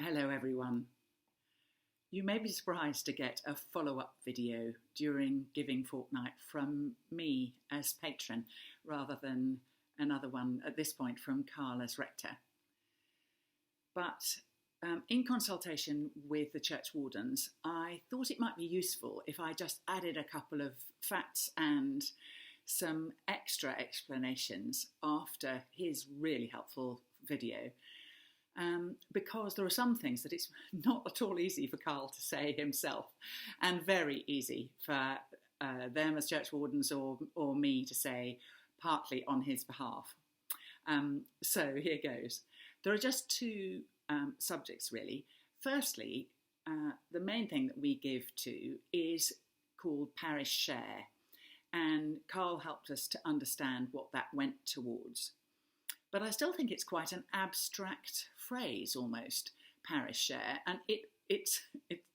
Hello everyone. You may be surprised to get a follow-up video during Giving Fortnight from me as patron rather than another one at this point from Carl as rector. But in consultation with the churchwardens, I thought it might be useful if I just added a couple of facts and some extra explanations after his really helpful video. Because there are some things that it's not at all easy for Carl to say himself, and very easy for them as churchwardens or me to say partly on his behalf. So here goes. There are just two subjects really. Firstly, the main thing that we give to is called Parish Share, and Carl helped us to understand what that went towards. But I still think it's quite an abstract phrase, almost, parish share, and it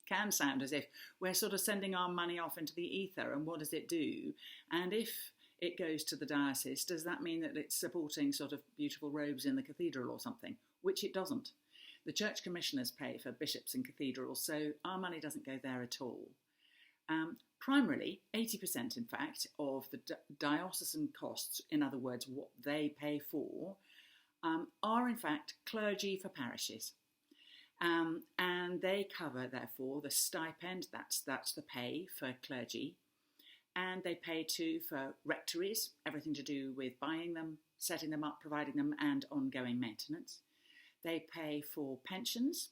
can sound as if we're sort of sending our money off into the ether, and what does it do? And if it goes to the diocese, does that mean that it's supporting sort of beautiful robes in the cathedral or something? Which it doesn't. The church commissioners pay for bishops and cathedrals, so our money doesn't go there at all. Primarily, 80% in fact of the diocesan costs, in other words, what they pay for, are in fact clergy for parishes. And they cover, therefore, the stipend, that's the pay for clergy. And they pay too for rectories, everything to do with buying them, setting them up, providing them, and ongoing maintenance. They pay for pensions,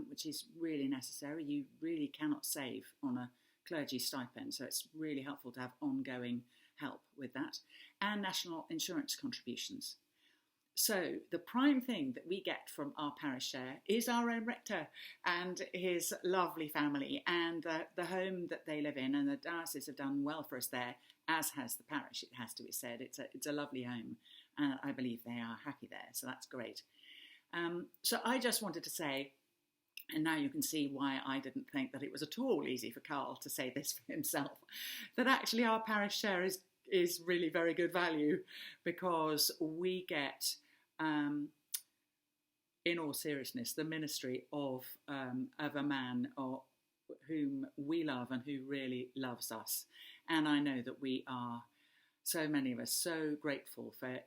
which is really necessary. You really cannot save on a clergy stipend, so it's really helpful to have ongoing help with that, and national insurance contributions. So the prime thing that we get from our parish share is our own rector and his lovely family and the home that they live in, and the diocese have done well for us there, as has the parish, it has to be said. It's a lovely home, and I believe they are happy there, so that's great. So I just wanted to say, and now you can see why I didn't think that it was at all easy for Carl to say this for himself, that actually our parish share is really very good value, because we get, in all seriousness, the ministry of a man whom we love and who really loves us. And I know that we are, so many of us, so grateful for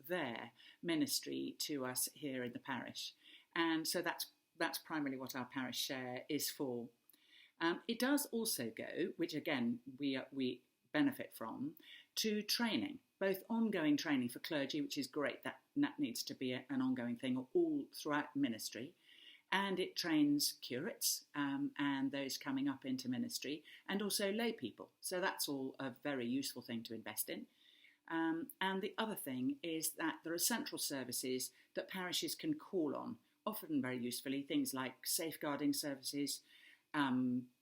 their ministry to us here in the parish. And so that's primarily what our parish share is for. It does also go, which again we benefit from, to training, both ongoing training for clergy, which is great, that needs to be an ongoing thing all throughout ministry, and it trains curates and those coming up into ministry, and also lay people. So that's all a very useful thing to invest in. And the other thing is that there are central services that parishes can call on, often very usefully, things like safeguarding services,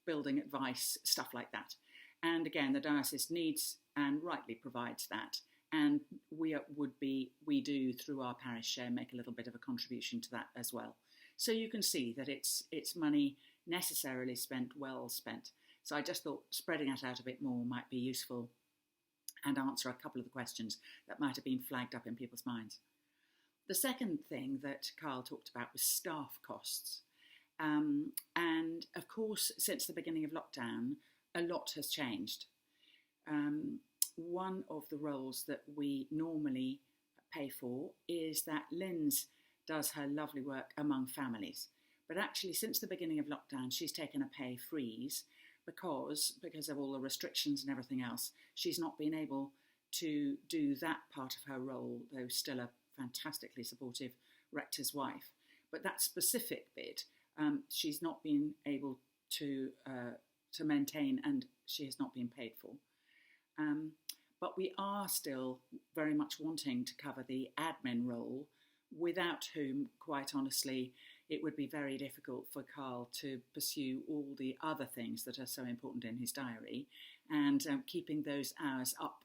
building advice, stuff like that. And again, the diocese needs and rightly provides that. And we do, through our parish share, make a little bit of a contribution to that as well. So you can see that it's money necessarily spent, well spent. So I just thought spreading that out a bit more might be useful and answer a couple of the questions that might have been flagged up in people's minds. The second thing that Carl talked about was staff costs. And of course, since the beginning of lockdown, a lot has changed. One of the roles that we normally pay for is that Lynn's does her lovely work among families. But actually, since the beginning of lockdown, she's taken a pay freeze because of all the restrictions and everything else. She's not been able to do that part of her role, though still a fantastically supportive rector's wife. But that specific bit, she's not been able to maintain, and she has not been paid for. But we are still very much wanting to cover the admin role, without whom, quite honestly, it would be very difficult for Carl to pursue all the other things that are so important in his diary. And keeping those hours up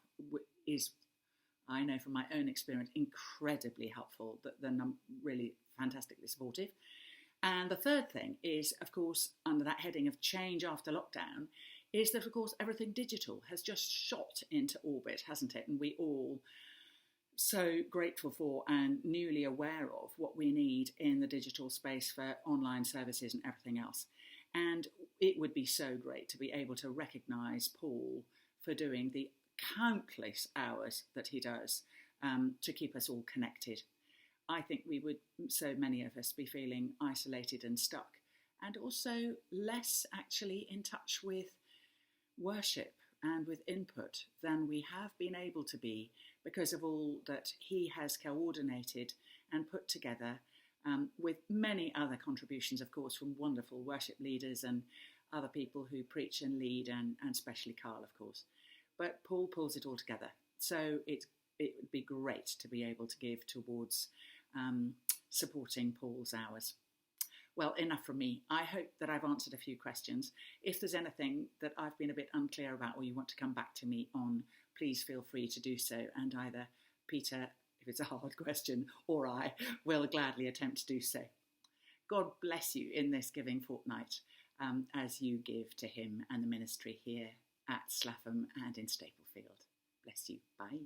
is, I know from my own experience, incredibly helpful. They're really fantastically supportive. And the third thing is, of course, under that heading of change after lockdown, is that, of course, everything digital has just shot into orbit, hasn't it? And we all so grateful for and newly aware of what we need in the digital space for online services and everything else. And it would be so great to be able to recognise Paul for doing the countless hours that he does to keep us all connected. I think we would, so many of us, be feeling isolated and stuck, and also less actually in touch with worship and with input than we have been able to be because of all that he has coordinated and put together, with many other contributions, of course, from wonderful worship leaders and other people who preach and lead, and especially Carl, of course. But Paul pulls it all together. So it would be great to be able to give towards supporting Paul's hours. Well, enough from me. I hope that I've answered a few questions. If there's anything that I've been a bit unclear about or you want to come back to me on, please feel free to do so. And either Peter, if it's a hard question, or I will gladly attempt to do so. God bless you in this Giving Fortnight as you give to him and the ministry here at Slaugham and in Staplefield. Bless you. Bye.